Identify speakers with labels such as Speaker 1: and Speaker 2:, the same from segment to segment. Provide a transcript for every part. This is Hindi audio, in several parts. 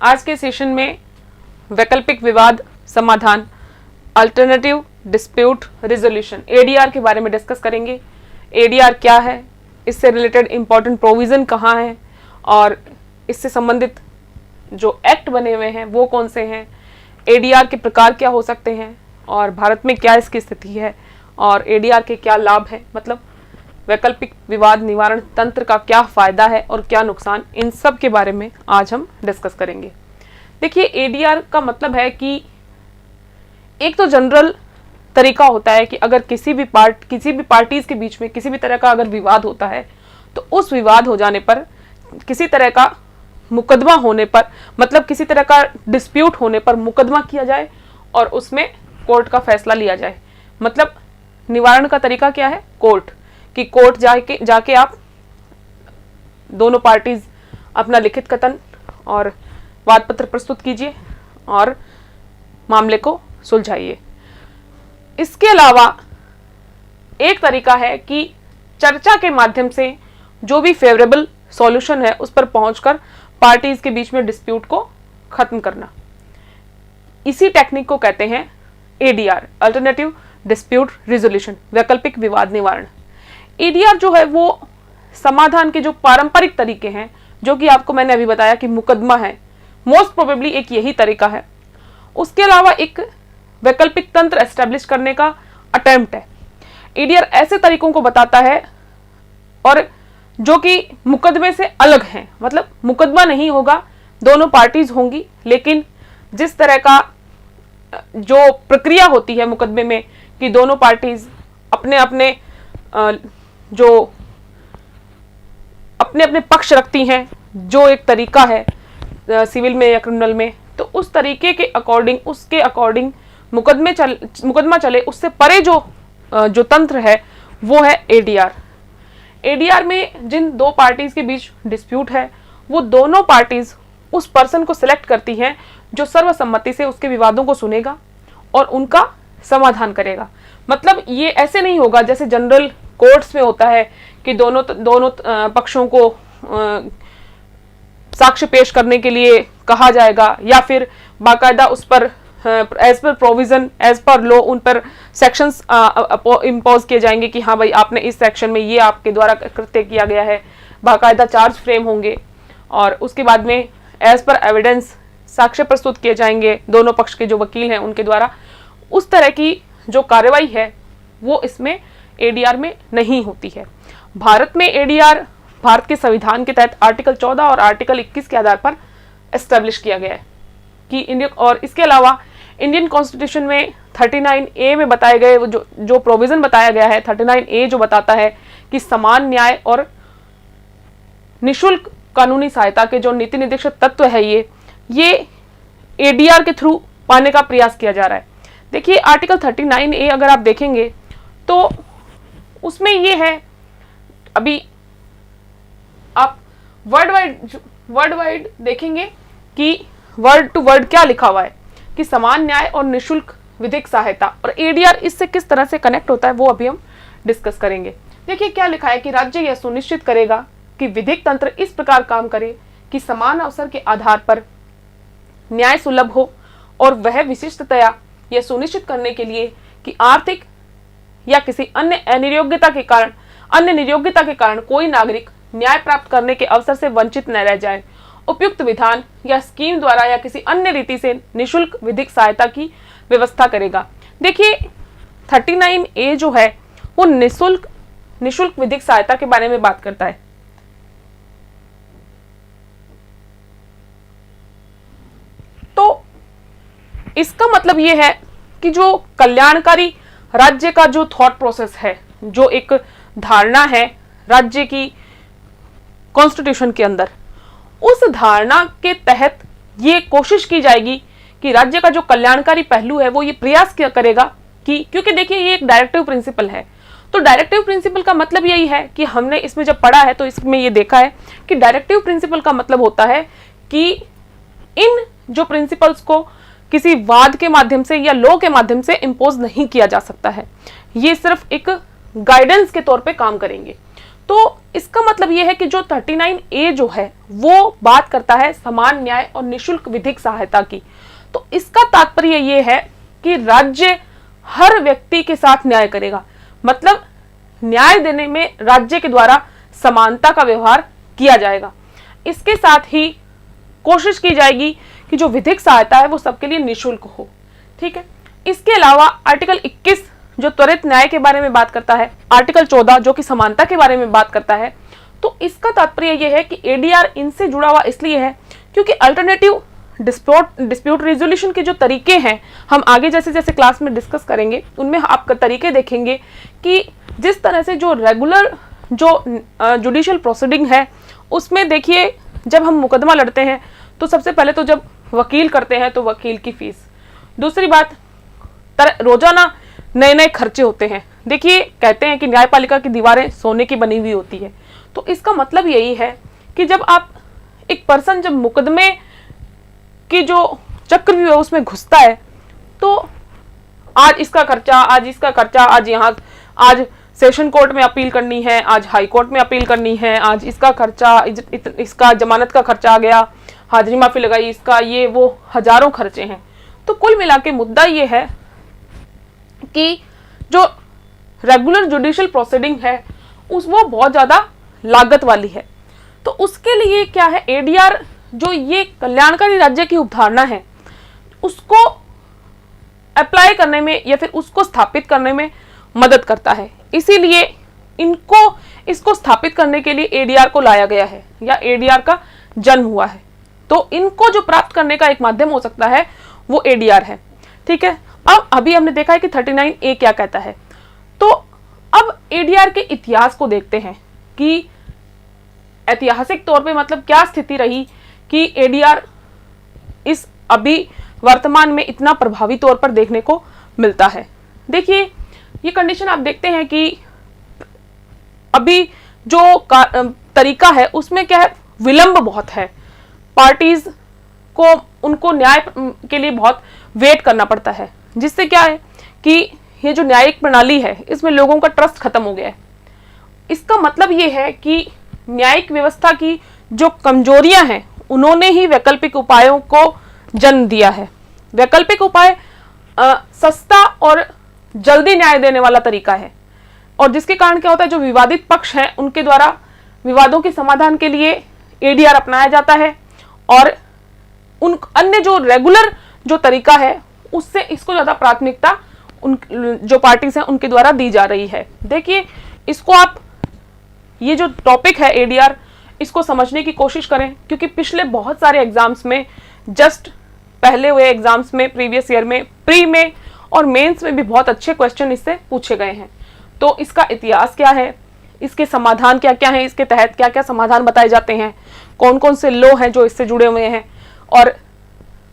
Speaker 1: आज के सेशन में वैकल्पिक विवाद समाधान, अल्टरनेटिव डिस्प्यूट रिजोल्यूशन, एडीआर के बारे में डिस्कस करेंगे। एडीआर क्या है, इससे रिलेटेड इंपॉर्टेंट प्रोविजन कहाँ है और इससे संबंधित जो एक्ट बने हुए हैं वो कौन से हैं, एडीआर के प्रकार क्या हो सकते हैं और भारत में क्या इसकी स्थिति है और एडीआर के क्या लाभ हैं, मतलब वैकल्पिक विवाद निवारण तंत्र का क्या फायदा है और क्या नुकसान, इन सब के बारे में आज हम डिस्कस करेंगे। देखिए, एडीआर का मतलब है कि एक तो जनरल तरीका होता है कि अगर किसी भी पार्टीज के बीच में किसी भी तरह का अगर विवाद होता है तो उस विवाद हो जाने पर, किसी तरह का मुकदमा होने पर, मतलब किसी तरह का डिस्प्यूट होने पर मुकदमा किया जाए और उसमें कोर्ट का फैसला लिया जाए। मतलब निवारण का तरीका क्या है? कोर्ट, कि कोर्ट जाके आप दोनों पार्टीज अपना लिखित कथन और वाद पत्र प्रस्तुत कीजिए और मामले को सुलझाइए। इसके अलावा एक तरीका है कि चर्चा के माध्यम से जो भी फेवरेबल सॉल्यूशन है उस पर पहुंचकर पार्टीज के बीच में डिस्प्यूट को खत्म करना। इसी टेक्निक को कहते हैं एडीआर, अल्टरनेटिव डिस्प्यूट रिजोल्यूशन, वैकल्पिक विवाद निवारण। एडीआर जो है वो समाधान के जो पारंपरिक तरीके हैं, जो कि आपको मैंने अभी बताया कि मुकदमा है, मोस्ट प्रोबेबली एक यही तरीका है। उसके अलावा एक वैकल्पिक तंत्र एस्टेब्लिश करने का अटेम्प्ट है। एडीआर ऐसे तरीकों को बताता है और जो कि मुकदमे से अलग हैं, मतलब मुकदमा नहीं होगा, दोनों पार्टीज होंगी, लेकिन जिस तरह का जो प्रक्रिया होती है मुकदमे में कि दोनों पार्टीज अपने अपने पक्ष रखती हैं, जो एक तरीका है सिविल में या क्रिमिनल में, तो उस तरीके के अकॉर्डिंग, उसके अकॉर्डिंग मुकदमा चले, उससे परे जो तंत्र है वो है एडीआर। एडीआर में जिन दो पार्टीज के बीच डिस्प्यूट है, वो दोनों पार्टीज उस पर्सन को सिलेक्ट करती हैं जो सर्वसम्मति से उसके विवादों को सुनेगा और उनका समाधान करेगा। मतलब ये ऐसे नहीं होगा जैसे जनरल कोर्ट्स में होता है कि दोनों पक्षों को साक्ष्य पेश करने के लिए कहा जाएगा या फिर बाकायदा उस पर as per provision, as per law उन पर सेक्शंस इम्पोज किए जाएंगे कि हाँ भाई आपने इस सेक्शन में ये आपके द्वारा कृत्य किया गया है, बाकायदा चार्ज फ्रेम होंगे और उसके बाद में एज पर एविडेंस साक्ष्य प्रस्तुत किए जाएंगे दोनों पक्ष के जो वकील हैं उनके द्वारा। उस तरह की जो कार्रवाई है वो इसमें एडीआर में नहीं होती है। भारत में एडीआर भारत के संविधान के तहत आर्टिकल 14 और आर्टिकल 21 के आधार पर एस्टेब्लिश किया गया है कि इंडियन, और इसके अलावा इंडियन कॉन्स्टिट्यूशन में 39A में बताए गए जो प्रोविजन बताया गया है, 39A जो बताता है कि समान न्याय और निःशुल्क कानूनी सहायता के जो नीति निर्देशक तत्व है ये एडीआर के थ्रू पाने का प्रयास किया जा रहा है। देखिए, आर्टिकल 39A अगर आप देखेंगे तो उसमें ये है, अभी आप वर्ड वाइड देखेंगे कि वर्ड टू वर्ड क्या लिखा हुआ है कि समान न्याय और निःशुल्क विधिक सहायता, और एडीआर इससे किस तरह से कनेक्ट होता है वो अभी हम डिस्कस करेंगे। देखिए क्या लिखा है कि राज्य यह सुनिश्चित करेगा कि विधिक तंत्र इस प्रकार काम करे कि समान अवसर के आधार पर न्याय सुलभ हो और वह विशिष्टतया यह सुनिश्चित करने के लिए कि आर्थिक या किसी अन्य नियोग्यता के कारण कोई नागरिक न्याय प्राप्त करने के अवसर से वंचित न रह जाए, उपयुक्त विधान या स्कीम द्वारा या किसी अन्य रीति से निःशुल्क विधिक सहायता की व्यवस्था करेगा। देखिए 39A जो है वो निःशुल्क विधिक सहायता के बारे में बात करता है। तो इसका मतलब ये है कि जो कल्याणकारी राज्य का जो थॉट प्रोसेस है, जो एक धारणा है राज्य की कॉन्स्टिट्यूशन के अंदर, उस धारणा के तहत ये कोशिश की जाएगी कि राज्य का जो कल्याणकारी पहलू है वो ये प्रयास करेगा कि, क्योंकि देखिए ये एक डायरेक्टिव प्रिंसिपल है, तो डायरेक्टिव प्रिंसिपल का मतलब यही है कि हमने इसमें जब पढ़ा है तो इसमें ये देखा है कि डायरेक्टिव प्रिंसिपल का मतलब होता है कि इन जो प्रिंसिपल्स को किसी वाद के माध्यम से या लॉ के माध्यम से इम्पोज नहीं किया जा सकता है, ये सिर्फ एक गाइडेंस के तौर पे काम करेंगे। तो इसका मतलब ये है कि जो 39A जो है वो बात करता है समान न्याय और निशुल्क विधिक सहायता की। तो इसका तात्पर्य ये है कि राज्य हर व्यक्ति के साथ न्याय करेगा, मतलब न्याय देने में राज्य के द्वारा समानता का व्यवहार किया जाएगा। इसके साथ ही कोशिश की जाएगी कि जो विधिक सहायता है वो सबके लिए निःशुल्क हो। ठीक है। इसके अलावा आर्टिकल 21 जो त्वरित न्याय के बारे में बात करता है, आर्टिकल 14 जो कि समानता के बारे में बात करता है। तो इसका तात्पर्य यह है कि एडीआर इनसे जुड़ा हुआ इसलिए है क्योंकि अल्टरनेटिव डिस्प्यूट रेजोल्यूशन के जो तरीके हैं, हम आगे जैसे जैसे क्लास में डिस्कस करेंगे उनमें आप तरीके देखेंगे कि जिस तरह से जो रेगुलर जो जुडिशियल प्रोसीडिंग है उसमें देखिए जब हम मुकदमा लड़ते हैं तो सबसे पहले तो जब वकील करते हैं तो वकील की फीस, दूसरी बात रोजाना नए नए खर्चे होते हैं। देखिए कहते हैं कि न्यायपालिका की दीवारें सोने की बनी हुई होती है, तो इसका मतलब यही है कि जब आप एक पर्सन जब मुकदमे की जो चक्रव्यूह है उसमें घुसता है तो आज इसका खर्चा, आज इसका खर्चा, आज सेशन कोर्ट में अपील करनी है, आज हाई कोर्ट में अपील करनी है, आज इसका खर्चा, इसका जमानत का खर्चा आ गया, हाजिरी माफी लगाई, इसका ये वो हजारों खर्चे हैं। तो कुल मिला के मुद्दा ये है कि जो रेगुलर जुडिशियल प्रोसीडिंग है वो बहुत ज्यादा लागत वाली है। तो उसके लिए क्या है, एडीआर जो ये कल्याणकारी राज्य की अवधारणा है उसको अप्लाई करने में या फिर उसको स्थापित करने में मदद करता है। इसीलिए इसको स्थापित करने के लिए एडीआर को लाया गया है या एडीआर का जन्म हुआ है। तो इनको जो प्राप्त करने का एक माध्यम हो सकता है वो एडीआर है। ठीक है। अब अभी हमने देखा है कि 39A क्या कहता है, तो अब एडीआर के इतिहास को देखते हैं कि ऐतिहासिक तौर पे मतलब क्या स्थिति रही कि एडीआर इस अभी वर्तमान में इतना प्रभावी तौर पर देखने को मिलता है। देखिए ये कंडीशन आप देखते हैं कि अभी जो तरीका है उसमें क्या है, विलंब बहुत है, पार्टीज को उनको न्याय के लिए बहुत वेट करना पड़ता है, जिससे क्या है कि ये जो न्यायिक प्रणाली है इसमें लोगों का ट्रस्ट खत्म हो गया है। इसका मतलब ये है कि न्यायिक व्यवस्था की जो कमजोरियां हैं उन्होंने ही वैकल्पिक उपायों को जन्म दिया है। वैकल्पिक उपाय सस्ता और जल्दी न्याय देने वाला तरीका है, और जिसके कारण क्या होता है, जो विवादित पक्ष हैं उनके द्वारा विवादों के समाधान के लिए एडीआर अपनाया जाता है, और उन अन्य जो रेगुलर जो तरीका है उससे इसको ज्यादा प्राथमिकता उन जो पार्टीज हैं उनके द्वारा दी जा रही है। देखिए इसको आप ये जो टॉपिक है एडीआर इसको समझने की कोशिश करें, क्योंकि पिछले बहुत सारे एग्जाम्स में, जस्ट पहले हुए एग्जाम्स में, प्रीवियस ईयर में, प्री में और मेंस में भी बहुत अच्छे क्वेश्चन इससे पूछे गए हैं। तो इसका इतिहास क्या है, इसके समाधान क्या क्या है, इसके तहत क्या क्या समाधान बताए जाते हैं, कौन कौन से लॉ हैं जो इससे जुड़े हुए हैं, और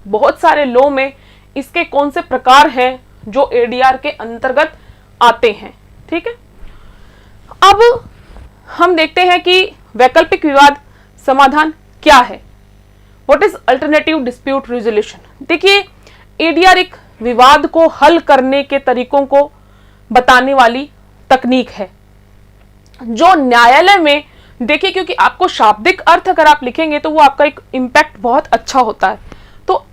Speaker 1: बहुत सारे लॉ में इसके कौन से प्रकार हैं जो एडीआर के अंतर्गत आते हैं। ठीक है। अब हम देखते हैं कि वैकल्पिक विवाद समाधान क्या है, what is alternative dispute resolution. देखिए एडीआर एक विवाद को हल करने के तरीकों को बताने वाली तकनीक है जो न्यायालय में, देखिए क्योंकि आपको शाब्दिक अर्थ अगर आप लिखेंगे तो वो आपका एक इम्पैक्ट बहुत अच्छा होता है। तो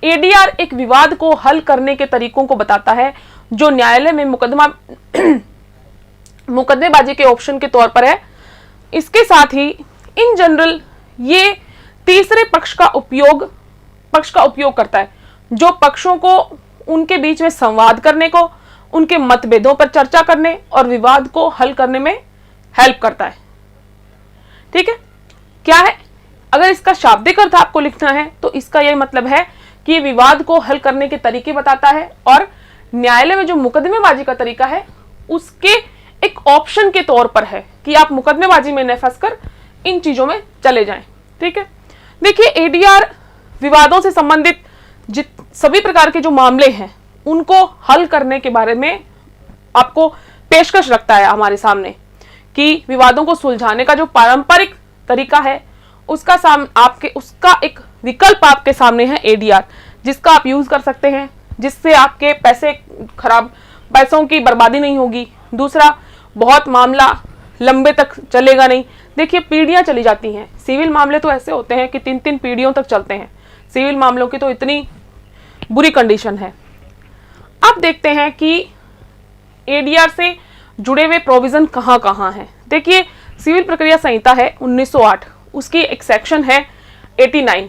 Speaker 1: एडीआर एक विवाद को हल करने के तरीकों को बताता है जो न्यायालय में मुकदमेबाजी के ऑप्शन के तौर पर है। इसके साथ ही इन जनरल ये तीसरे पक्ष का उपयोग करता है, जो पक्षों को उनके बीच में संवाद करने को, उनके मतभेदों पर चर्चा करने और विवाद को हल करने में हेल्प करता है। ठीक है। क्या है, अगर इसका शाब्दिक अर्थ आपको लिखना है तो इसका यह मतलब है कि विवाद को हल करने के तरीके बताता है, और न्यायालय में जो मुकदमेबाजी का तरीका है उसके एक ऑप्शन के तौर पर है कि आप मुकदमेबाजी में न फंसकर इन चीजों में चले जाएं। ठीक है। देखिए एडीआर विवादों से संबंधित सभी प्रकार के जो मामले हैं उनको हल करने के बारे में आपको पेशकश रखता है हमारे सामने, कि विवादों को सुलझाने का जो पारंपरिक तरीका है उसका एक विकल्प आपके सामने है एडीआर, जिसका आप यूज कर सकते हैं, जिससे आपके पैसों की बर्बादी नहीं होगी। दूसरा, बहुत मामला लंबे तक चलेगा नहीं। देखिए पीढ़ियां चली जाती हैं, सिविल मामले तो ऐसे होते हैं कि 3-3 पीढ़ियों तक चलते हैं। सिविल मामलों की तो इतनी बुरी कंडीशन है। अब देखते हैं कि एडीआर से जुड़े हुए प्रोविजन कहां कहां हैं। देखिए सिविल प्रक्रिया संहिता है 1908, उसकी एक सेक्शन है 89,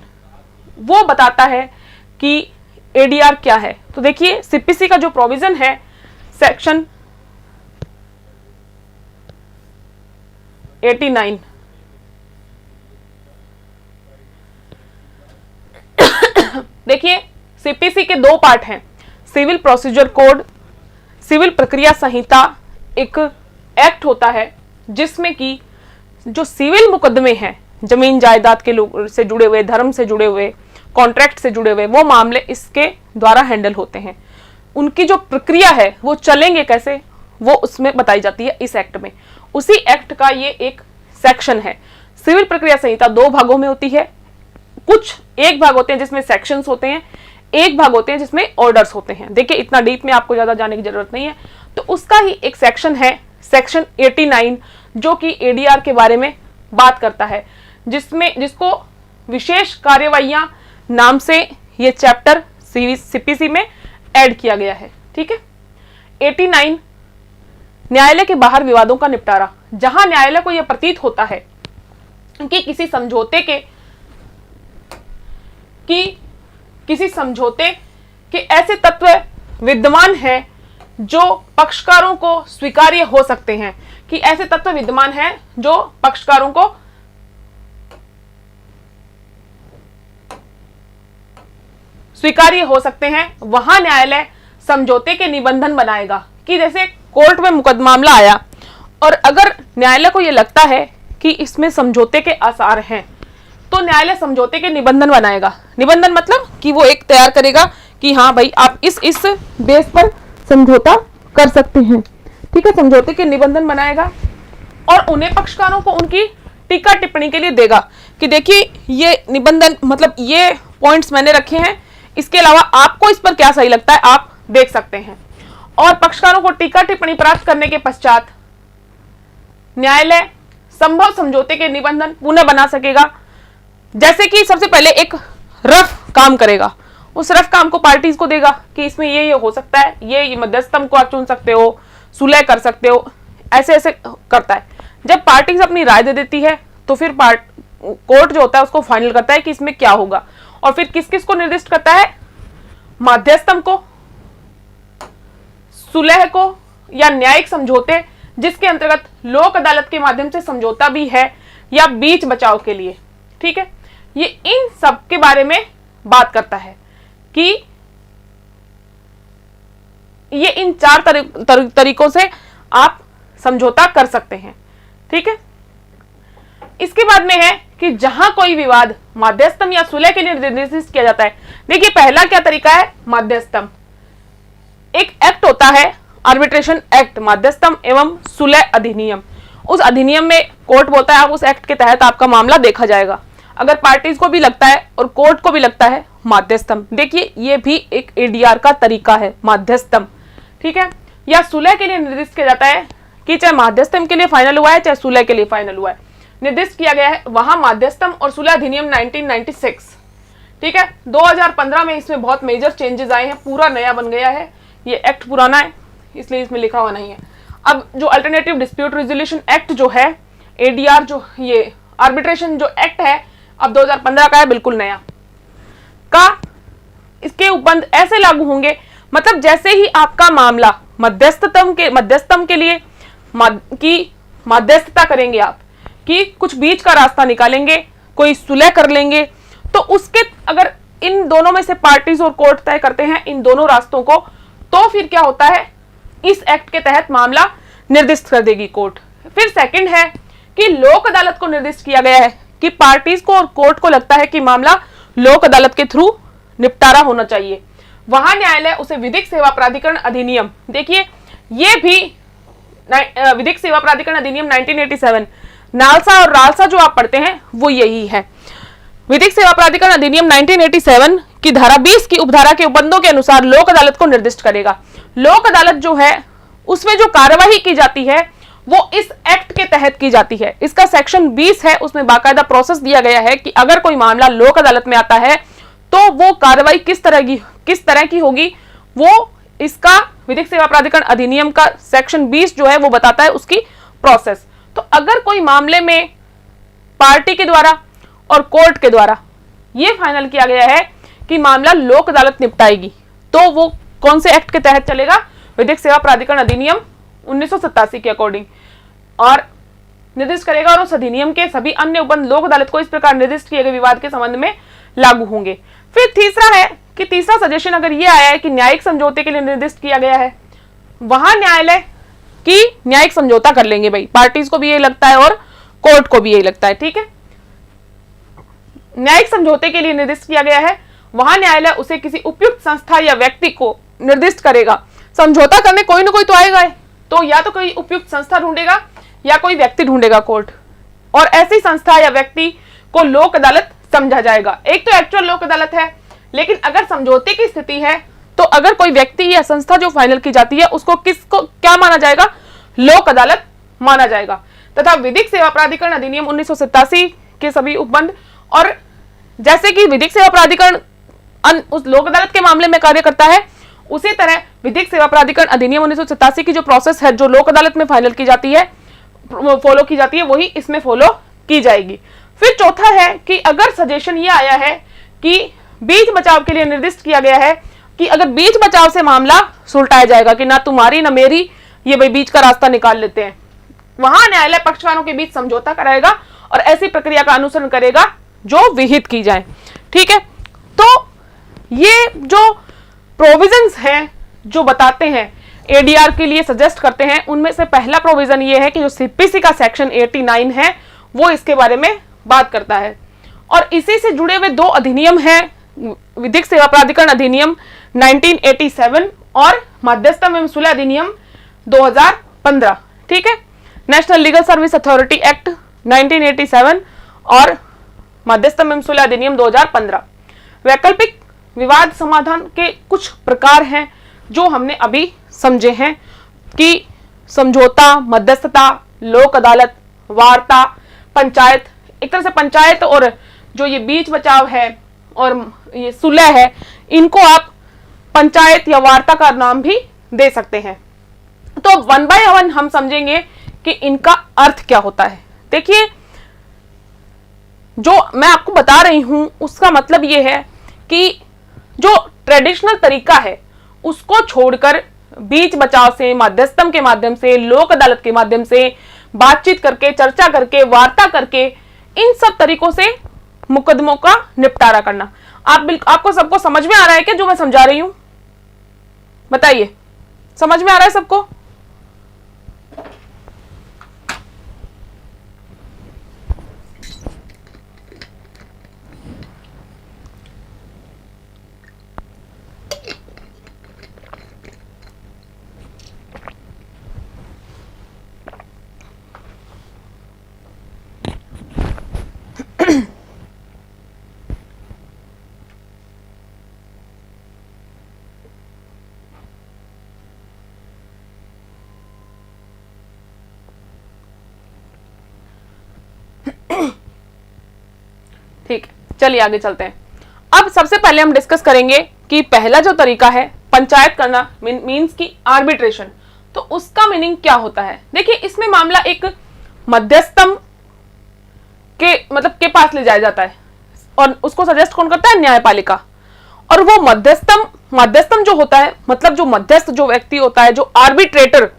Speaker 1: वो बताता है कि एडीआर क्या है। तो देखिए सीपीसी का जो प्रोविजन है सेक्शन 89, देखिए सीपीसी के 2 पार्ट हैं, सिविल प्रोसीजर कोड, सिविल प्रक्रिया संहिता एक एक्ट होता है जिसमें कि जो सिविल मुकदमे हैं, जमीन जायदाद के लोग से जुड़े हुए, धर्म से जुड़े हुए, कॉन्ट्रैक्ट से जुड़े हुए, वो मामले इसके द्वारा हैंडल होते हैं। उनकी जो प्रक्रिया है वो चलेंगे कैसे, वो उसमें बताई जाती है इस एक्ट में। उसी एक्ट का ये एक सेक्शन है। सिविल प्रक्रिया संहिता 2 भागों में होती है, कुछ एक भाग होते हैं जिसमें सेक्शंस होते हैं, एक भाग होते हैं जिसमें ऑर्डर्स होते हैं। देखिए इतना डीप में आपको ज्यादा जाने की जरूरत नहीं है। तो उसका ही एक सेक्शन है सेक्शन 89 जो कि एडीआर के बारे में बात करता है, जिसको विशेष कार्यवाहियां नाम से ये चैप्टर सीपीसी में ऐड किया गया है। ठीक है। 89 न्यायालय के बाहर विवादों का निपटारा, जहां न्यायालय को यह प्रतीत होता है कि किसी समझौते के ऐसे तत्व विद्यमान हैं जो पक्षकारों को स्वीकार्य हो सकते हैं, कि ऐसे तत्व विद्यमान हैं जो पक्षकारों को स्वीकार्य हो सकते हैं, वहां न्यायालय समझौते के निबंधन बनाएगा। कि जैसे कोर्ट में मामला आया और अगर न्यायालय को यह लगता है कि इसमें समझौते के आसार हैं, तो न्यायालय समझौते के निबंधन बनाएगा। निबंधन मतलब कि वो एक तैयार करेगा कि हाँ भाई आप इस बेस पर समझौता कर सकते हैं। ठीक है, समझौते के निबंधन बनाएगा और उन्हें पक्षकारों को उनकी टीका टिप्पणी के लिए देगा कि देखिए ये निबंधन मतलब ये पॉइंट्स मैंने रखे हैं, इसके अलावा आपको इस पर क्या सही लगता है आप देख सकते हैं। और पक्षकारों को टीका टिप्पणी प्राप्त करने के पश्चात न्यायालय संभव समझौते के निबंधन पुनः बना सकेगा। जैसे कि सबसे पहले एक रफ काम करेगा, उस रफ काम को पार्टीज को देगा कि इसमें ये हो सकता है, ये मध्यस्थम को आप चुन सकते हो, सुलह कर सकते हो, ऐसे ऐसे करता है। जब पार्टीज अपनी राय दे देती है तो फिर कोर्ट जो होता है उसको फाइनल करता है कि इसमें क्या होगा, और फिर किस किस को निर्दिष्ट करता है, मध्यस्थम को, सुलह को या न्यायिक समझौते जिसके अंतर्गत लोक अदालत के माध्यम से समझौता भी है, या बीच बचाव के लिए। ठीक है, ये इन सब के बारे में बात करता है कि ये इन 4 तरीकों से आप समझौता कर सकते हैं। ठीक है, इसके बाद में है कि जहां कोई विवाद मध्यस्थम या सुलह के लिए निर्दिष्ट किया जाता है। देखिए पहला क्या तरीका है, मध्यस्थम। एक एक्ट होता है आर्बिट्रेशन एक्ट, मध्यस्थम एवं सुलह अधिनियम। उस अधिनियम में कोर्ट बोलता है आप उस एक्ट के तहत आपका मामला देखा जाएगा। अगर पार्टीज को भी लगता है और कोर्ट को भी लगता है मध्यस्थम। देखिए ये भी एक एडीआर का तरीका है, मध्यस्थम। ठीक है, या सुलह के लिए निर्दिष्ट किया जाता है कि चाहे मध्यस्थम के लिए फाइनल हुआ है चाहे सुलह के लिए फाइनल हुआ है, निर्दिष्ट किया गया है वहां मध्यस्थम और सुलह अधिनियम 1996। ठीक है, 2015 में इसमें बहुत मेजर चेंजेस आए हैं, पूरा नया बन गया है। ये एक्ट पुराना है इसलिए इसमें लिखा हुआ नहीं है। अब जो अल्टरनेटिव डिस्प्यूट रेजोल्यूशन एक्ट जो है, एडीआर जो ये आर्बिट्रेशन जो एक्ट है अब 2015 का है, बिल्कुल नया का। इसके उपबंध ऐसे लागू होंगे, मतलब जैसे ही आपका मामला मध्यस्थम के लिए की मध्यस्थता करेंगे आप, कि कुछ बीच का रास्ता निकालेंगे, कोई सुलह कर लेंगे, तो उसके अगर इन दोनों में से पार्टीज और कोर्ट तय करते हैं इन दोनों रास्तों को, तो फिर क्या होता है, इस एक्ट के तहत मामला निर्दिष्ट कर देगी कोर्ट। फिर सेकंड है कि लोक अदालत को निर्दिष्ट किया गया है कि पार्टीज को और कोर्ट को लगता है कि मामला लोक अदालत के थ्रू निपटारा होना चाहिए, वहां न्यायालय उसे विधिक सेवा प्राधिकरण अधिनियम, देखिए ये भी विधिक सेवा प्राधिकरण अधिनियम 1987, नालसा और रालसा जो आप पढ़ते हैं वो यही है। विधिक सेवा प्राधिकरण अधिनियम 1987 की धारा 20 की उपधारा के उपबंधों के अनुसार लोक अदालत को निर्दिष्ट करेगा। लोक अदालत जो है उसमें जो कार्यवाही की जाती है वो इस एक्ट के तहत की जाती है। इसका सेक्शन 20 है, उसमें बाकायदा प्रोसेस दिया गया है कि अगर कोई मामला लोक अदालत में आता है तो वो कार्रवाई किस तरह की होगी, वो इसका विधिक सेवा प्राधिकरण अधिनियम का सेक्शन 20 जो है वो बताता है उसकी प्रोसेस। तो अगर कोई मामले में पार्टी के द्वारा और कोर्ट के द्वारा ये फाइनल किया गया है कि मामला लोक अदालत निपटाएगी, तो वो कौन से एक्ट के तहत चलेगा, विधिक सेवा प्राधिकरण अधिनियम 1987 के अकॉर्डिंग और निर्दिष्ट करेगा, और उस अधिनियम के सभी अन्य उपबंध लोक अदालत को इस प्रकार निर्दिष्ट किए गए विवाद के संबंध में लागू होंगे। फिर तीसरा है कि तीसरा सजेशन अगर ये आया है कि न्यायिक समझौते के लिए निर्दिष्ट किया गया है, वहां न्यायालय की न्यायिक समझौता कर लेंगे भाई, पार्टीज को भी यही लगता है और कोर्ट को भी यही लगता है, ठीक है। न्यायिक समझौते के लिए निर्दिष्ट किया गया है, वहां न्यायालय उसे किसी उपयुक्त संस्था या व्यक्ति को निर्दिष्ट करेगा। समझौता करने कोई ना कोई तो आएगा, तो या तो कोई उपयुक्त संस्था ढूंढेगा या कोई व्यक्ति ढूंढेगा कोर्ट, और ऐसी संस्था या व्यक्ति को लोक अदालत समझा जाएगा। एक तो एक्चुअल लोक अदालत है, लेकिन अगर समझौते की स्थिति है तो अगर कोई व्यक्ति या संस्था जो फाइनल की जाती है उसको किसको क्या माना जाएगा, लोक अदालत माना जाएगा। तथा विधिक सेवा प्राधिकरण अधिनियम 1987 के सभी उपबंध, और जैसे कि विधिक सेवा प्राधिकरण उस लोक अदालत के मामले में कार्य करता है, उसी तरह विधिक सेवा प्राधिकरण अधिनियम 1987 की जो प्रोसेस है जो लोक अदालत में फाइनल की जाती है, फॉलो की जाती है, वही इसमें फॉलो की जाएगी। फिर चौथा है कि अगर सजेशन ये आया है कि बीच बचाव के लिए निर्दिष्ट किया गया है कि अगर बीच बचाव से मामला सुलटाया जाएगा कि ना तुम्हारी ना मेरी, ये भाई बीच का रास्ता निकाल लेते हैं, वहां न्यायालय पक्षकारों के बीच समझौता कराएगा और ऐसी प्रक्रिया का अनुसरण करेगा जो विहित की जाए, ठीक है। तो ये जो प्रोविजंस हैं जो बताते हैं एडीआर के लिए सजेस्ट करते हैं, उनमें से पहला प्रोविजन ये है कि जो सीपीसी का सेक्शन 89 है वो इसके बारे में बात करता है, और इसी से जुड़े हुए दो अधिनियम हैं, विधिक सेवा प्राधिकरण अधिनियम 1987 और मध्यस्थता एवं सुलह अधिनियम 2015, ठीक है। National legal service authority act 1987 और मध्यस्थता एवं सुलह अधिनियम 2015। वैकल्पिक विवाद समाधान के कुछ प्रकार हैं जो हमने अभी समझे हैं कि समझौता, मध्यस्थता, लोक अदालत, वार्ता, पंचायत। एक तरह से पंचायत और जो ये बीच बचाव है और ये सुलह है, इनको आप पंचायत या वार्ता का नाम भी दे सकते हैं। तो वन बाय वन हम समझेंगे कि इनका अर्थ क्या होता है। देखिए, जो मैं आपको बता रही हूं उसका मतलब ये है कि जो ट्रेडिशनल तरीका है उसको छोड़कर बीच बचाव से, मध्यस्थम के माध्यम से, लोक अदालत के माध्यम से, बातचीत करके, चर्चा करके, वार्ता करके, इन सब तरीकों से मुकदमों का निपटारा करना। आपको सबको समझ में आ रहा है क्या जो मैं समझा रही हूं? बताइए, समझ में आ रहा है सबको? ठीक है, चलिए आगे चलते हैं। अब सबसे पहले हम डिस्कस करेंगे कि पहला जो तरीका है पंचायत करना, मींस की आर्बिट्रेशन, तो उसका मीनिंग क्या होता है। देखिए, इसमें मामला एक मध्यस्थम के पास ले जाया जाता है और उसको सजेस्ट कौन करता है? न्यायपालिका। और वो मध्यस्थम जो होता है, मतलब जो मध्यस्थ जो व्यक्ति होता है, जो आर्बिट्रेटर,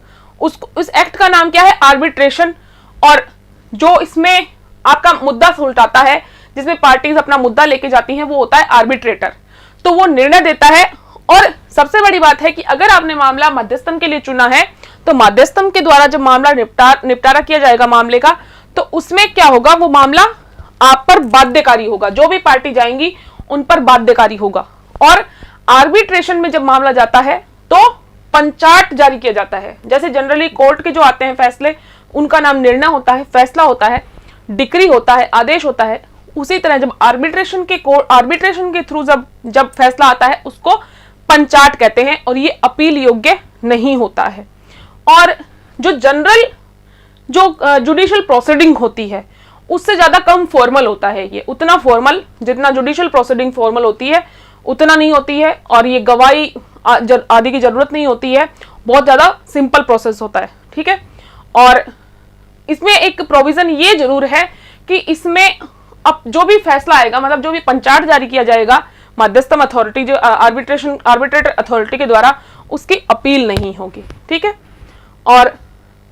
Speaker 1: उसको इस एक्ट का नाम क्या है? आर्बिट्रेशन। और जो इसमें आपका मुद्दा सुलटाता है, जिसमें पार्टीज अपना मुद्दा लेके जाती हैं, वो होता है आर्बिट्रेटर। तो वो निर्णय देता है। और सबसे बड़ी बात है कि अगर आपने मामला मध्यस्थम के लिए चुना है तो मध्यस्थम के द्वारा जब मामला निपटारा किया जाएगा मामले का, तो उसमें क्या होगा? वो मामला आप पर बाध्यकारी होगा, जो भी पार्टी जाएंगी उन पर बाध्यकारी होगा। और आर्बिट्रेशन में जब मामला जाता है तो पंचाट जारी किया जाता है। जैसे जनरली कोर्ट के जो आते हैं फैसले, उनका नाम निर्णय होता है, फैसला होता है, डिक्री होता है, आदेश होता है। उसी तरह जब आर्बिट्रेशन के थ्रू जब फैसला आता है उसको पंचाट कहते हैं, और ये अपील योग्य नहीं होता है। और जो जनरल जो जुडिशियल प्रोसीडिंग होती है उससे ज्यादा कम फॉर्मल होता है। ये उतना फॉर्मल, जितना जुडिशियल प्रोसीडिंग फॉर्मल होती है उतना नहीं होती है, और ये गवाही आदि की जरूरत नहीं होती है, बहुत ज्यादा सिंपल प्रोसेस होता है। ठीक है, और इसमें एक प्रोविजन ये जरूर है कि इसमें अब जो भी फैसला आएगा, मतलब जो भी पंचाट जारी किया जाएगा मध्यस्थम अथॉरिटी, जो आर्बिट्रेटर अथॉरिटी के द्वारा, उसकी अपील नहीं होगी। ठीक है, और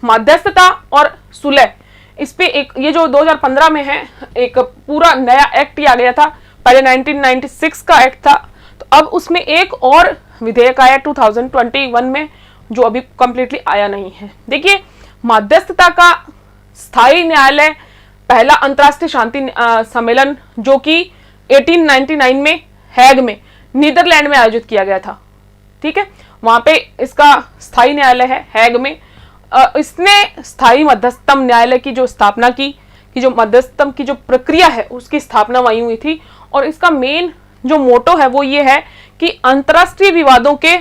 Speaker 1: मध्यस्थता और सुलह, इस पे एक ये जो 2015 में है एक पूरा नया एक्ट आ गया था, पहले 1996 का एक्ट था, तो अब उसमें एक और विधेयक आया 2021 में जो अभी कंप्लीटली आया नहीं है। देखिए, मध्यस्थता का स्थायी न्यायालय पहला अंतर्राष्ट्रीय शांति सम्मेलन जो कि 1899 में हैग में नीदरलैंड में आयोजित किया गया था। ठीक है, वहां पे इसका स्थायी न्यायालय है हैग में। इसने स्थायी मध्यस्थतम न्यायालय की जो स्थापना की, कि जो मध्यस्थतम की जो प्रक्रिया है उसकी स्थापना वहीं हुई थी, और इसका मेन जो मोटो है वो ये है कि अंतर्राष्ट्रीय विवादों के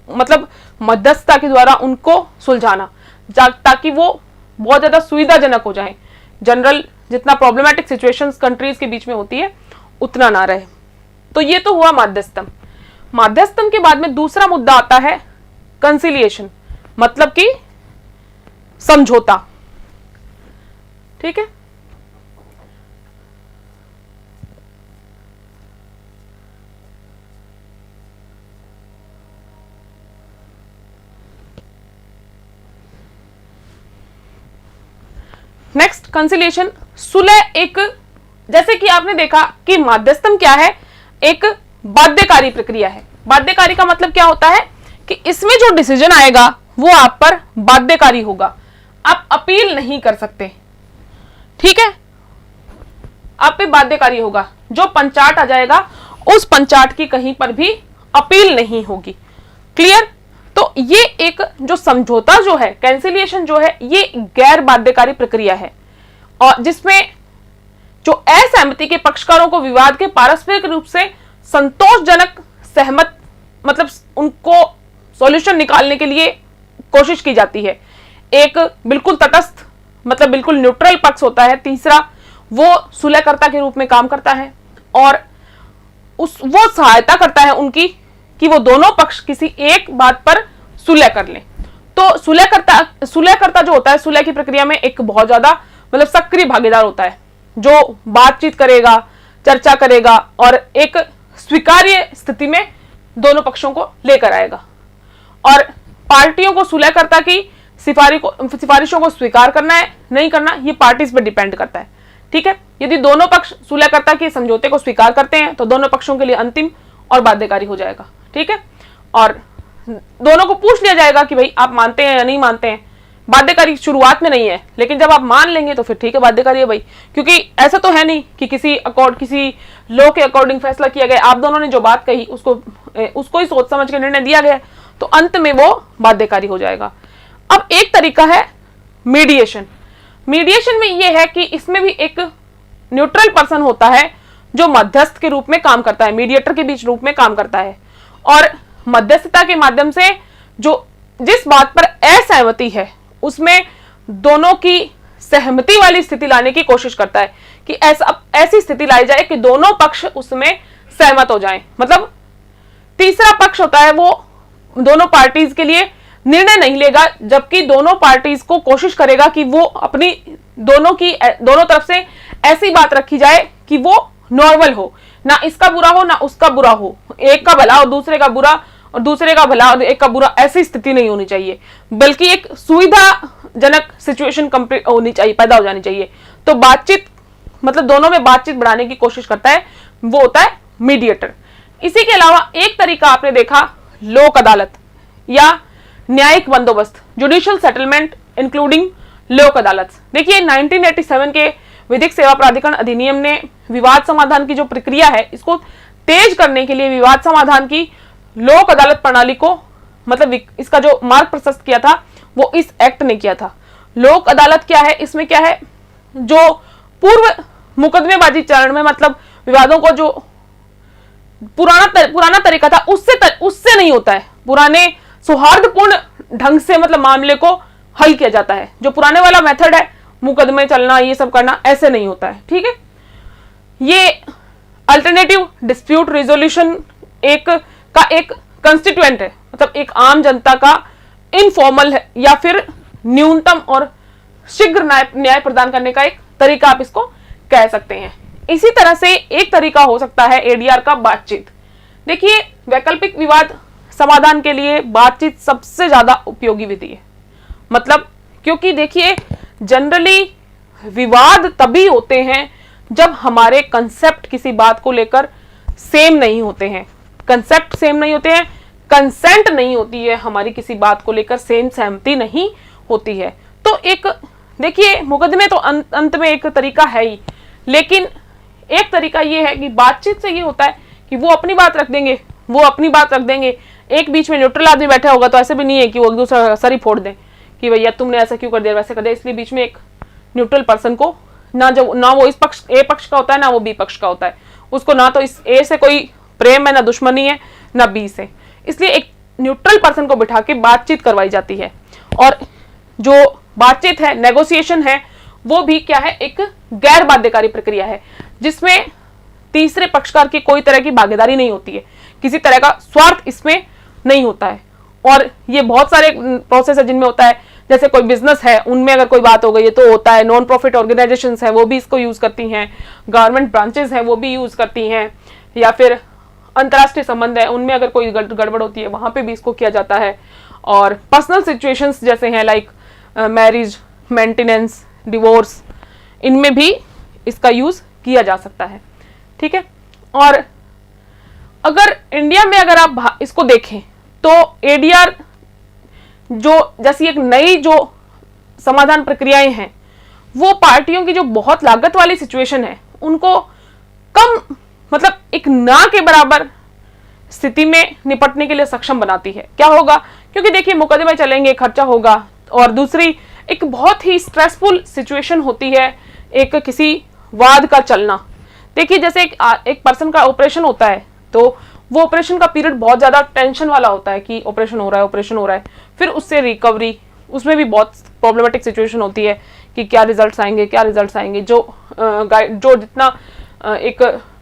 Speaker 1: मतलब मध्यस्थता के द्वारा उनको सुलझाना, ताकि वो बहुत ज्यादा सुविधाजनक हो जाए, जनरल जितना प्रॉब्लमेटिक सिचुएशंस कंट्रीज के बीच में होती है उतना ना रहे। तो ये तो हुआ मध्यस्थतम। मध्यस्थतम के बाद में दूसरा मुद्दा आता है कंसिलिएशन, मतलब कि समझौता। ठीक है, नेक्स्ट कंसिलिएशन, सुलह। एक जैसे कि आपने देखा कि मध्यस्थम क्या है, एक बाध्यकारी प्रक्रिया है। बाध्यकारी का मतलब क्या होता है कि इसमें जो डिसीजन आएगा वो आप पर बाध्यकारी होगा, आप अपील नहीं कर सकते। ठीक है, आप पे बाध्यकारी होगा, जो पंचाट आ जाएगा उस पंचाट की कहीं पर भी अपील नहीं होगी। क्लियर? तो ये एक जो समझौता जो है, कैंसिलिएशन जो है, ये गैर बाध्यकारी प्रक्रिया है, और जिसमें जो असहमति के पक्षकारों को विवाद के पारस्परिक रूप से संतोषजनक सहमत, मतलब उनको सॉल्यूशन निकालने के लिए कोशिश की जाती है। एक बिल्कुल तटस्थ, मतलब बिल्कुल न्यूट्रल पक्ष होता है। तीसरा, वो सुलहकर्ता के रूप में काम करता है, और वो सहायता करता है उनकी कि वो दोनों पक्ष किसी एक बात पर सुलह कर लें। तो सुलहकर्ता जो होता है सुलह की प्रक्रिया में एक बहुत ज्यादा मतलब सक्रिय भागीदार होता है, जो बातचीत करेगा, चर्चा करेगा, और एक स्वीकार्य स्थिति में दोनों पक्षों को लेकर आएगा। और पार्टियों को सुलहकर्ता की सिफारिशों को स्वीकार करना है नहीं करना, ये पार्टीज पर डिपेंड करता है। ठीक है, यदि दोनों पक्ष सुलहकर्ता के समझौते को स्वीकार करते हैं तो दोनों पक्षों के लिए अंतिम और बाध्यकारी हो जाएगा। ठीक है, और दोनों को पूछ लिया जाएगा कि भाई आप मानते हैं या नहीं मानते हैं। बाध्यकारी शुरुआत में नहीं है, लेकिन जब आप मान लेंगे तो फिर ठीक है, बाध्यकारी है भाई, क्योंकि ऐसा तो है नहीं कि किसी लॉ के अकॉर्डिंग फैसला किया गया, आप दोनों ने जो बात कही उसको ही सोच समझ के निर्णय दिया गया, तो अंत में वो बाध्यकारी हो जाएगा। अब एक तरीका है मीडिएशन। मीडिएशन में यह है कि इसमें भी एक न्यूट्रल पर्सन होता है जो मध्यस्थ के रूप में काम करता है, मीडिएटर के बीच रूप में काम करता है, और मध्यस्थता के माध्यम से जो जिस बात पर असहमति है उसमें दोनों की सहमति वाली स्थिति लाने की कोशिश करता है, कि ऐसी स्थिति लाई जाए कि दोनों पक्ष उसमें सहमत हो जाएं। मतलब तीसरा पक्ष होता है वो दोनों पार्टीज के लिए निर्णय नहीं लेगा, जबकि दोनों पार्टीज को कोशिश करेगा कि वो अपनी दोनों तरफ से ऐसी बात रखी जाए कि वो नॉर्मल हो, ना इसका बुरा हो ना उसका बुरा हो, एक का भला और दूसरे का बुरा, और दूसरे का भला और एक का बुरा, ऐसी स्थिति नहीं होनी चाहिए, बल्कि एक सुविधाजनक सिचुएशन कंप्लीट होनी चाहिए, पैदा हो जानी चाहिए। तो बातचीत, मतलब दोनों में बातचीत बढ़ाने की कोशिश करता है, वो होता है मीडिएटर। इसी के अलावा एक तरीका आपने देखा लोक अदालत या न्यायिक बंदोबस्त, जुडिशियल सेटलमेंट इंक्लूडिंग लोक अदालत। देखिए 1987 के विधिक सेवा प्राधिकरण अधिनियम ने विवाद समाधान की जो प्रक्रिया है इसको तेज करने के लिए विवाद समाधान की लोक अदालत प्रणाली को, मतलब इसका जो मार्ग प्रशस्त किया था वो इस एक्ट ने किया था। लोक अदालत क्या है, इसमें क्या है, जो पूर्व मुकदमेबाजी चरण में, मतलब विवादों को जो पुराना तरीका था उससे नहीं होता है, पुराने सौहार्दपूर्ण ढंग से मतलब मामले को हल किया जाता है। जो पुराने वाला मेथड है, मुकदमे चलना, ये सब करना, ऐसे नहीं होता है। ठीक है, ये अल्टरनेटिव डिस्प्यूट रिजोल्यूशन एक कंस्टिट्यूएंट है, मतलब एक आम जनता का इनफॉर्मल है या फिर न्यूनतम और शीघ्र न्याय प्रदान करने का एक तरीका आप इसको कह सकते हैं। इसी तरह से एक तरीका हो सकता है एडीआर का बातचीत। देखिए, वैकल्पिक विवाद समाधान के लिए बातचीत सबसे ज्यादा उपयोगी विधि है। मतलब क्योंकि देखिए, जनरली विवाद तभी होते हैं जब हमारे कंसेप्ट किसी बात को लेकर सेम नहीं होते हैं, कंसेप्ट सेम नहीं होते हैं, कंसेंट नहीं होती है हमारी किसी बात को लेकर, सेम सहमति नहीं होती है। तो एक देखिए, मुकदमे तो अंत में एक तरीका है ही, लेकिन एक तरीका ये है कि बातचीत से ये होता है कि वो अपनी बात रख देंगे, वो अपनी बात रख देंगे, एक बीच में न्यूट्रल आदमी बैठा होगा, तो ऐसे भी नहीं है कि वो एक दूसरा का सर ही फोड़ दें कि भैया तुमने ऐसा क्यों कर दिया, वैसे कर दिया। इसलिए बीच में एक न्यूट्रल पर्सन को, ना वो इस पक्ष ए पक्ष का होता है, ना वो बी पक्ष का होता है, उसको ना तो इस ए से कोई प्रेम है, ना दुश्मनी है, ना बी से, इसलिए एक न्यूट्रल पर्सन को बिठा के बातचीत करवाई जाती है। और जो बातचीत है, नेगोशिएशन है, वो भी क्या है, एक गैर बाध्यकारी प्रक्रिया है, जिसमें तीसरे पक्षकार की कोई तरह की भागीदारी नहीं होती है, किसी तरह का स्वार्थ इसमें नहीं होता है। और ये बहुत सारे प्रोसेस है जिनमें होता है, जैसे कोई बिजनेस है, उनमें अगर कोई बात हो गई है तो होता है, नॉन प्रॉफिट ऑर्गेनाइजेशंस है वो भी इसको यूज करती हैं, गवर्नमेंट ब्रांचेस हैं वो भी यूज करती हैं, या फिर अंतर्राष्ट्रीय संबंध है उनमें अगर कोई गड़बड़ होती है वहां पे भी इसको किया जाता है। और पर्सनल सिचुएशंस जैसे हैं लाइक मैरिज, मेंटेनेंस, डिवोर्स, इनमें भी इसका यूज किया जा सकता है। ठीक है, और अगर इंडिया में अगर आप इसको देखें तो एडीआर जो जैसी एक नई जो समाधान प्रक्रियाएं हैं, वो पार्टियों की जो बहुत लागत वाली सिचुएशन है उनको कम, मतलब एक ना के बराबर स्थिति में निपटने के लिए सक्षम बनाती है। क्या होगा, क्योंकि देखिए मुकदमे चलेंगे, खर्चा होगा, और दूसरी एक बहुत ही स्ट्रेसफुल सिचुएशन होती है एक किसी वाद का चलना। देखिए जैसे एक पर्सन का ऑपरेशन होता है तो वो ऑपरेशन का पीरियड बहुत ज्यादा टेंशन वाला होता है कि ऑपरेशन हो रहा है, फिर उससे रिकवरी, उसमें भी बहुत प्रॉब्लमेटिक सिचुएशन होती है कि क्या रिजल्ट्स आएंगे, जो जितना एक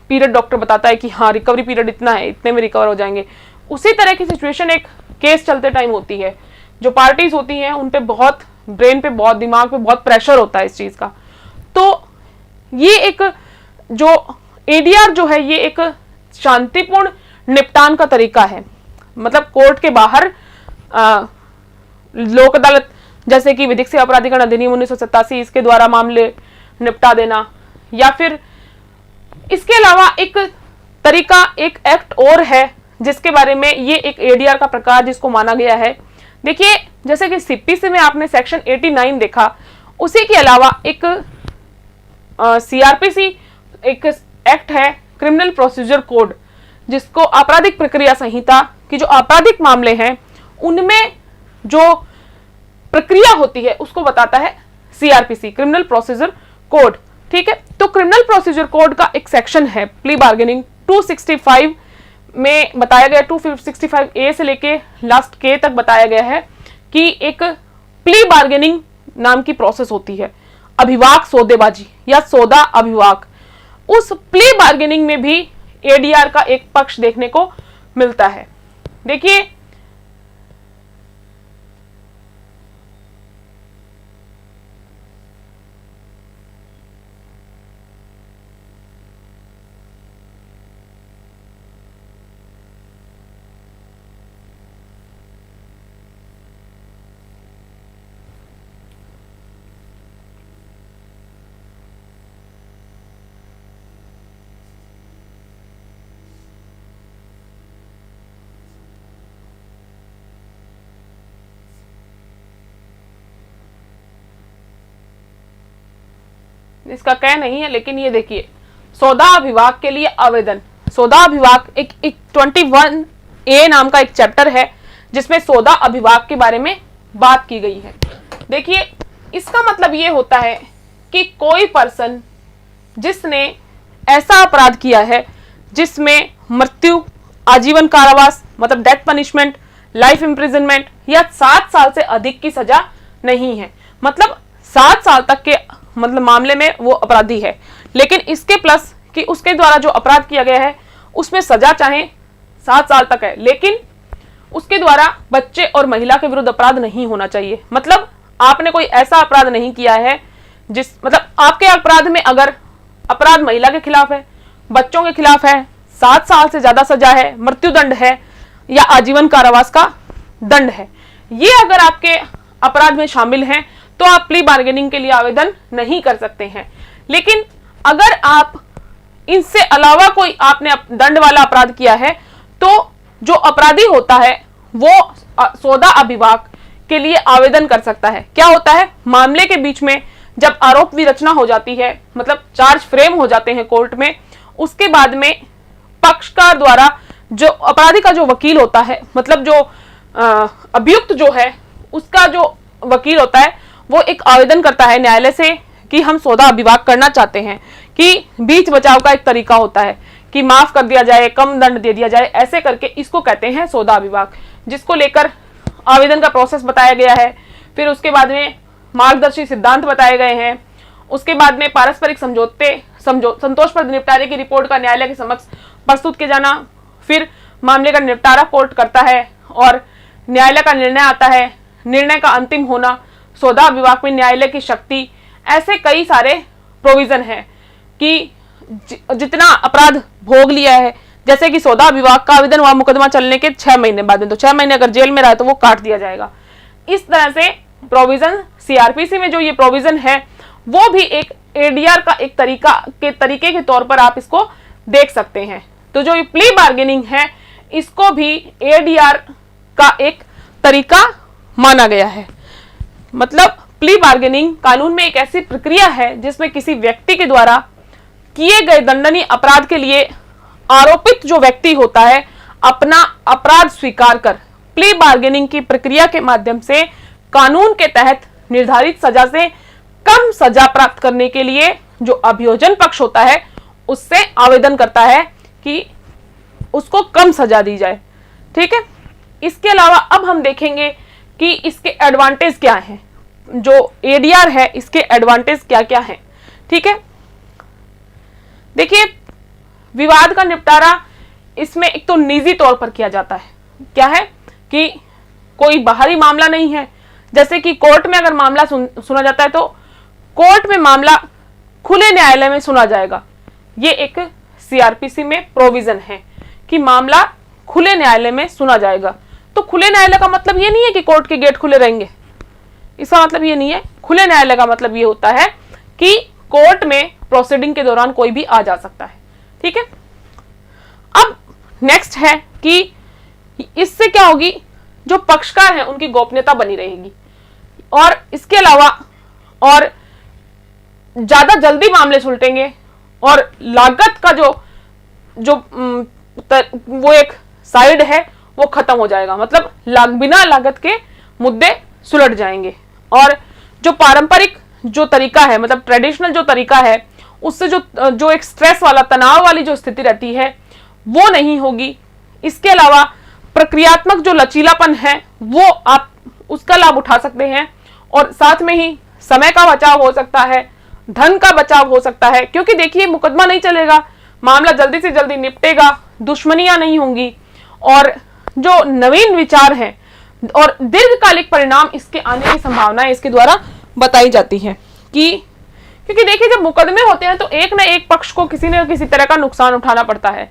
Speaker 1: पीरियड डॉक्टर बताता है कि हाँ रिकवरी पीरियड इतना है, इतने में रिकवर हो जाएंगे, उसी तरह की सिचुएशन एक केस चलते टाइम होती है। जो पार्टीज होती हैं उन पे बहुत ब्रेन पे, बहुत दिमाग पे बहुत प्रेशर होता है इस चीज का। तो ये एक जो एडीआर जो है ये एक शांतिपूर्ण निपटान का तरीका है। मतलब कोर्ट के बाहर लोक अदालत जैसे कि विधिक सेवा प्राधिकरण अधिनियम 1987 इसके द्वारा मामले निपटा देना, या फिर इसके अलावा एक तरीका, एक एक्ट और है जिसके बारे में, ये एक एडीआर का प्रकार जिसको माना गया है। देखिए जैसे कि सीपीसी में आपने सेक्शन 89 देखा, उसी के अलावा एक सीआरपीसी एक एक्ट है, क्रिमिनल प्रोसीजर कोड, जिसको आपराधिक प्रक्रिया संहिता की जो आपराधिक मामले हैं उनमें जो प्रक्रिया होती है उसको बताता है सीआरपीसी, क्रिमिनल प्रोसीजर कोड। ठीक है, तो क्रिमिनल प्रोसीजर कोड का एक सेक्शन है प्ली बार्गेनिंग 265 में बताया गया, 265A से लेके लास्ट के तक बताया गया है कि एक प्ली बार्गेनिंग नाम की प्रोसेस होती है, अभिवाक सौदेबाजी या सौदा अभिवाक। उस प्ली बार्गेनिंग में भी एडीआर का एक पक्ष देखने को मिलता है। देखिए इसका कह नहीं है, लेकिन ये देखिए सौदा अभिवाक के लिए आवेदन, सौदा अभिवाक एक 21A नाम का एक चैप्टर है जिसमें सौदा अभिवाक के बारे में बात की गई है। देखिए इसका मतलब ये होता है कि कोई पर्सन जिसने ऐसा अपराध किया है जिसमें मृत्यु, आजीवन कारावास मतलब डेथ पनिशमेंट, लाइफ इम्प्रिजनमेंट या 7 साल से अधिक की सजा नहीं है। मतलब 7 साल तक के मतलब मामले में वो अपराधी है, लेकिन इसके प्लस कि उसके द्वारा जो अपराध किया गया है उसमें सजा चाहे 7 साल तक है, लेकिन उसके द्वारा बच्चे और महिला के विरुद्ध अपराध नहीं होना चाहिए। मतलब आपने कोई ऐसा अपराध नहीं किया है मतलब आपके अपराध में अगर अपराध महिला के खिलाफ है, बच्चों के खिलाफ है, 7 साल से ज्यादा सजा है, मृत्युदंड है या आजीवन कारावास का दंड है, ये अगर आपके अपराध में शामिल हैं तो आप प्ली बार्गेनिंग के लिए आवेदन नहीं कर सकते हैं। लेकिन अगर आप इनसे अलावा कोई आपने दंड वाला अपराध किया है तो जो अपराधी होता है वो सौदा अभिभाग के लिए आवेदन कर सकता है। क्या होता है, मामले के बीच में जब आरोप विरचना हो जाती है, मतलब चार्ज फ्रेम हो जाते हैं कोर्ट में, उसके बाद में पक्षकार द्वारा जो अपराधी का जो वकील होता है, मतलब जो अभियुक्त जो है उसका जो वकील होता है, वो एक आवेदन करता है न्यायालय से कि हम सौदा अभिभाग करना चाहते हैं, कि बीच बचाव का एक तरीका होता है कि माफ कर दिया जाए, कम दंड दे दिया जाए, ऐसे करके इसको कहते हैं सौदा अभिभाग, जिसको लेकर आवेदन का प्रोसेस बताया गया है। फिर उसके बाद में मार्गदर्शी सिद्धांत बताए गए हैं। उसके बाद में पारस्परिक संतोषप्रद निपटारे की रिपोर्ट का न्यायालय के समक्ष प्रस्तुत किया जाना, फिर मामले का निपटारा कोर्ट करता है और न्यायालय का निर्णय आता है, निर्णय का अंतिम होना, सौदा विभाग में न्यायालय की शक्ति, ऐसे कई सारे प्रोविजन है कि जितना अपराध भोग लिया है, जैसे कि सौदा विभाग का आवेदन हुआ मुकदमा चलने के 6 महीने बाद में, तो 6 महीने अगर जेल में रहा तो वो काट दिया जाएगा। इस तरह से प्रोविजन सीआरपीसी में जो ये प्रोविजन है वो भी एक एडीआर का एक तरीके के तौर पर आप इसको देख सकते हैं। तो जो ये प्ली बार्गेनिंग है इसको भी एडीआर का एक तरीका माना गया है। मतलब प्ली बार्गेनिंग कानून में एक ऐसी प्रक्रिया है जिसमें किसी व्यक्ति के द्वारा किए गए दंडनीय अपराध के लिए आरोपित जो व्यक्ति होता है अपना अपराध स्वीकार कर प्ली बार्गेनिंग की प्रक्रिया के माध्यम से कानून के तहत निर्धारित सजा से कम सजा प्राप्त करने के लिए जो अभियोजन पक्ष होता है उससे आवेदन करता है कि उसको कम सजा दी जाए। ठीक है, इसके अलावा अब हम देखेंगे कि इसके एडवांटेज क्या हैं, जो एडीआर है इसके एडवांटेज क्या क्या हैं। ठीक है, देखिए विवाद का निपटारा इसमें एक तो निजी तौर पर किया जाता है। क्या है कि कोई बाहरी मामला नहीं है, जैसे कि कोर्ट में अगर मामला सुना जाता है तो कोर्ट में मामला खुले न्यायालय में सुना जाएगा। ये एक सीआरपीसी में प्रोविजन है कि मामला खुले न्यायालय में सुना जाएगा। तो खुले न्यायालय का मतलब ये नहीं है कि कोर्ट के गेट खुले रहेंगे, इसका मतलब ये नहीं है। खुले न्यायालय का मतलब ये होता है कि कोर्ट में प्रोसीडिंग के दौरान कोई भी आ जा सकता है। ठीक है, अब नेक्स्ट है कि इससे क्या होगी, जो पक्षकार हैं उनकी गोपनीयता बनी रहेगी और इसके अलावा और ज्यादा जल्दी मामले सुलटेंगे और लागत का जो वो एक साइड है वो खत्म हो जाएगा। मतलब बिना लागत के मुद्दे सुलट जाएंगे और जो पारंपरिक जो तरीका है, मतलब ट्रेडिशनल जो तरीका है, उससे जो एक स्ट्रेस वाला तनाव वाली जो स्थिति रहती है वो नहीं होगी। इसके अलावा प्रक्रियात्मक जो लचीलापन है वो आप उसका लाभ उठा सकते हैं और साथ में ही समय का बचाव हो सकता है, धन का बचाव हो सकता है, क्योंकि देखिए मुकदमा नहीं चलेगा, मामला जल्दी से जल्दी निपटेगा, दुश्मनियां नहीं होंगी और जो नवीन विचार हैं और दीर्घकालिक परिणाम इसके आने की संभावना इसके द्वारा बताई जाती है। क्योंकि देखिए जब मुकदमे होते हैं तो एक ना एक पक्ष को किसी न किसी तरह का नुकसान उठाना पड़ता है,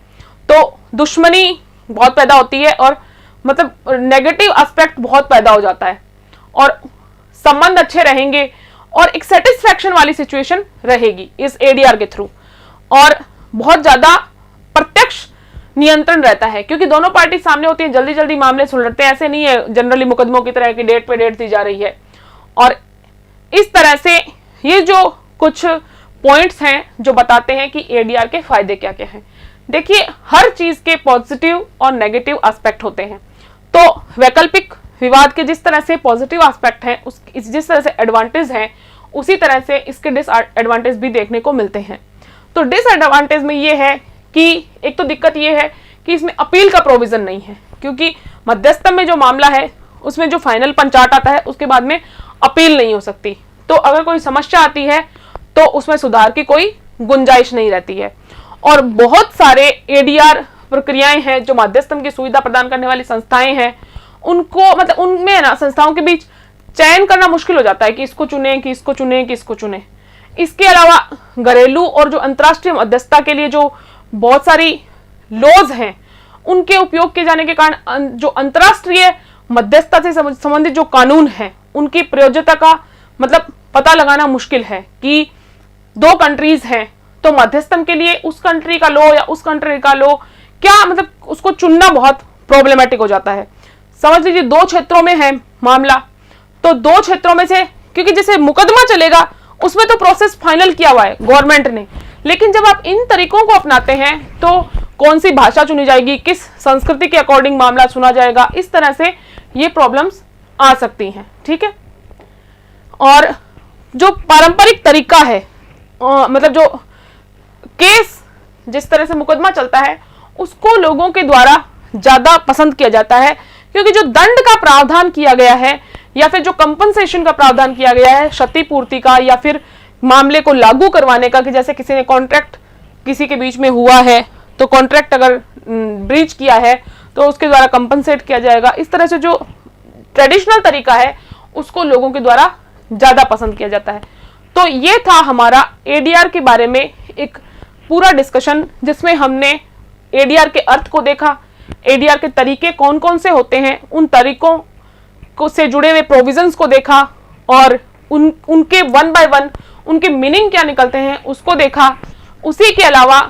Speaker 1: तो दुश्मनी बहुत पैदा होती है और मतलब नेगेटिव एस्पेक्ट बहुत पैदा हो जाता है और संबंध अच्छे रहेंगे और एक सेटिस्फैक्शन वाली सिचुएशन रहेगी इस एडीआर के थ्रू और बहुत ज्यादा प्रत्यक्ष नियंत्रण रहता है, क्योंकि दोनों पार्टी सामने होती है, जल्दी जल्दी मामले सुलझते हैं। ऐसे नहीं है जनरली मुकदमों की तरह की डेट पे डेट दी जा रही है। और इस तरह से ये जो कुछ पॉइंट्स हैं जो बताते हैं कि एडीआर के फायदे क्या क्या हैं। देखिए हर चीज के पॉजिटिव और नेगेटिव एस्पेक्ट होते हैं, तो वैकल्पिक विवाद के जिस तरह से पॉजिटिव एस्पेक्ट हैं, जिस तरह से एडवांटेज हैं, उसी तरह से इसके डिसएडवांटेज भी देखने को मिलते हैं। तो डिसएडवांटेज में ये है कि एक तो दिक्कत ये है कि इसमें अपील का प्रोविजन नहीं है, क्योंकि मध्यस्थता में जो मामला है उसमें जो फाइनल पंचाट आता है उसके बाद में अपील नहीं हो सकती। तो अगर कोई समस्या आती है तो उसमें सुधार की कोई गुंजाइश नहीं रहती है। और बहुत सारे एडीआर प्रक्रियाएं हैं जो मध्यस्थम की सुविधा प्रदान करने वाली संस्थाएं हैं, उनको मतलब उनमें ना संस्थाओं के बीच चयन करना मुश्किल हो जाता है कि इसको चुने कि इसको चुने कि इसको चुने। इसके अलावा घरेलू और जो अंतर्राष्ट्रीय मध्यस्थता के लिए जो बहुत सारी लॉज हैं, उनके उपयोग किए जाने के कारण जो अंतर्राष्ट्रीय मध्यस्थता से संबंधित जो कानून हैं, उनकी प्रयोज्यता का मतलब पता लगाना मुश्किल है कि दो कंट्रीज हैं तो मध्यस्थम के लिए उस कंट्री का लॉ या उस कंट्री का लॉ क्या, मतलब उसको चुनना बहुत प्रॉब्लमेटिक हो जाता है। समझ लीजिए दो क्षेत्रों में है मामला, तो दो क्षेत्रों में से, क्योंकि जैसे मुकदमा चलेगा उसमें तो प्रोसेस फाइनल किया हुआ है गवर्नमेंट ने, लेकिन जब आप इन तरीकों को अपनाते हैं तो कौन सी भाषा चुनी जाएगी, किस संस्कृति के अकॉर्डिंग मामला चुना जाएगा, इस तरह से ये प्रॉब्लम्स आ सकती हैं। ठीक है। और जो पारंपरिक तरीका है, मतलब जो केस जिस तरह से मुकदमा चलता है उसको लोगों के द्वारा ज्यादा पसंद किया जाता है, क्योंकि जो दंड का प्रावधान किया गया है या फिर जो कंपनसेशन का प्रावधान किया गया है, क्षतिपूर्ति का या फिर मामले को लागू करवाने का, कि जैसे किसी ने कॉन्ट्रैक्ट किसी के बीच में हुआ है तो कॉन्ट्रैक्ट अगर ब्रीच किया है तो उसके द्वारा कंपनसेट किया जाएगा। इस तरह से जो ट्रेडिशनल तरीका है उसको लोगों के द्वारा ज्यादा पसंद किया जाता है। तो ये था हमारा एडीआर के बारे में एक पूरा डिस्कशन, जिसमें हमने एडीआर के अर्थ को देखा, एडीआर के तरीके कौन कौन से होते हैं, उन तरीकों को से जुड़े हुए प्रोविजंस को देखा और उनके वन बाय वन उनके मीनिंग क्या निकलते हैं उसको देखा। उसी के अलावा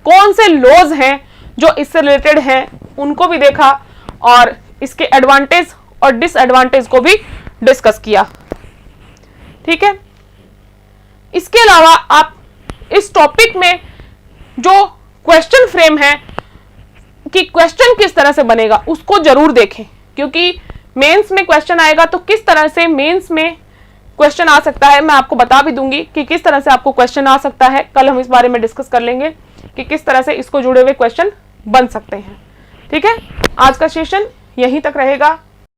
Speaker 1: कौन से लॉज हैं जो इससे रिलेटेड हैं उनको भी देखा और इसके एडवांटेज और डिसएडवांटेज को भी डिस्कस किया। ठीक है। इसके अलावा आप इस टॉपिक में जो क्वेश्चन फ्रेम है कि क्वेश्चन किस तरह से बनेगा उसको जरूर देखें, क्योंकि मेंस में क्वेश्चन आएगा तो किस तरह से मेंस में क्वेश्चन आ सकता है, मैं आपको बता भी दूंगी कि किस तरह से आपको क्वेश्चन आ सकता है। कल हम इस बारे में डिस्कस कर लेंगे कि किस तरह से इसको जुड़े हुए क्वेश्चन बन सकते हैं। ठीक है। आज का सेशन यहीं तक रहेगा।